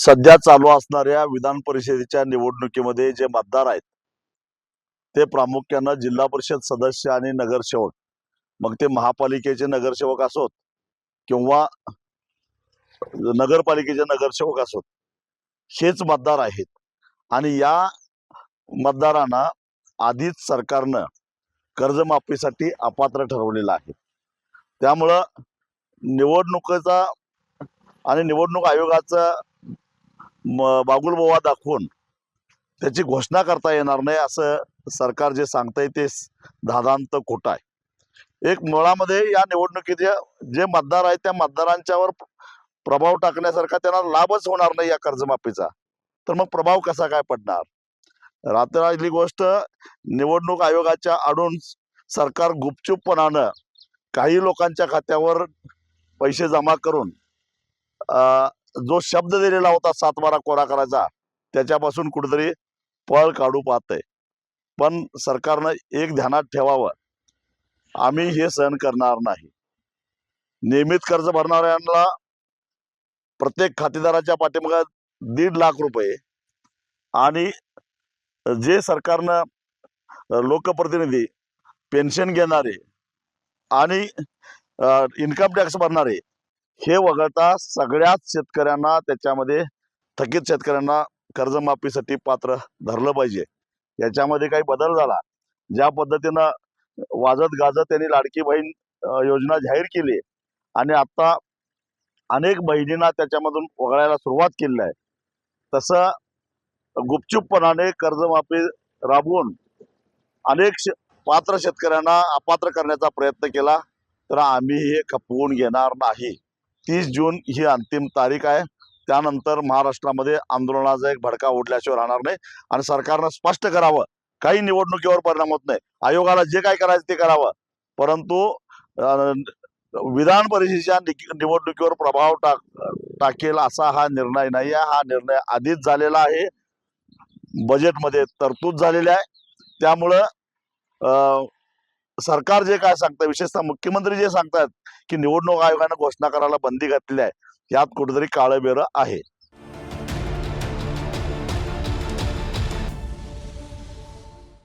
सध्या चालू असणाऱ्या विधान परिषदेच्या निवडणुकीमध्ये जे मतदार आहेत ते प्रामुख्यानं जिल्हा परिषद सदस्य आणि नगरसेवक, मग ते महापालिकेचे नगरसेवक असोत किंवा नगरपालिकेचे नगरसेवक असोत, हेच मतदार आहेत. आणि या मतदारांना आधीच सरकारनं कर्जमाफीसाठी अपात्र ठरवलेलं आहे. त्यामुळं निवडणुकीचा आणि निवडणूक आयोगाचा बागुलबुवा दाखवून त्याची घोषणा करता येणार नाही असं सरकार जे सांगतंय ते धादांत खोटं आहे. एक मुळामध्ये या निवडणुकीचे जे मतदार आहेत त्या मतदारांच्यावर प्रभाव टाकण्यासारखा त्यांना लाभच होणार नाही या कर्जमाफीचा, तर मग प्रभाव कसा काय पडणार? रात्रली गोष्ट, निवडणूक आयोगाच्या आडून सरकार गुपचूपपणानं काही लोकांच्या खात्यावर पैसे जमा करून जो शब्द दिलेला होता 7-12 कोरा करायचा त्याच्यापासून कुठेतरी पळ काढू पाहतंय. पण सरकारनं एक ध्यानात ठेवावं, आम्ही हे सहन करणार नाही. नियमित कर्ज भरणाऱ्यांना प्रत्येक खातेदाराच्या पाठीमागे 1.5 लाख रुपये आणि जे सरकारनं लोकप्रतिनिधी, पेन्शन घेणारे आणि इन्कम टॅक्स भरणारे हे वगळता सगळ्याच शेतकऱ्यांना, त्याच्यामध्ये थकीत शेतकऱ्यांना कर्जमाफीसाठी पात्र धरलं पाहिजे. याच्यामध्ये काही बदल झाला, ज्या पद्धतीनं वाजत गाजत त्यांनी लाडकी बहीण योजना जाहीर केली आणि आता अनेक बहिणींना त्याच्यामधून वगळायला सुरुवात केली आहे, तसं गुपचूपपणाने कर्जमाफी राबवून अनेक पात्र शेतकऱ्यांना अपात्र करण्याचा प्रयत्न केला तर आम्ही हे खपवून घेणार नाही. 30 जून ही अंतिम तारीख आहे. त्यानंतर महाराष्ट्रामध्ये आंदोलनाचा एक भडका उडल्याशिवाय राहणार नाही आणि सरकारनं स्पष्ट करावं, काही निवडणुकीवर परिणाम होत नाही, आयोगाला जे काय करायचं ते करावं, परंतु विधान परिषदेच्या निवडणुकीवर प्रभाव टाकेल असा हा निर्णय नाही आहे. हा निर्णय आधीच झालेला आहे, बजेटमध्ये तरतूद झालेली आहे. त्यामुळं सरकार जे काय सांगतं, विशेषतः मुख्यमंत्री जे सांगतात की निवडणूक आयोगानं घोषणा करायला बंदी घातलेली आहे, यात कुठेतरी काळं बेरं आहे.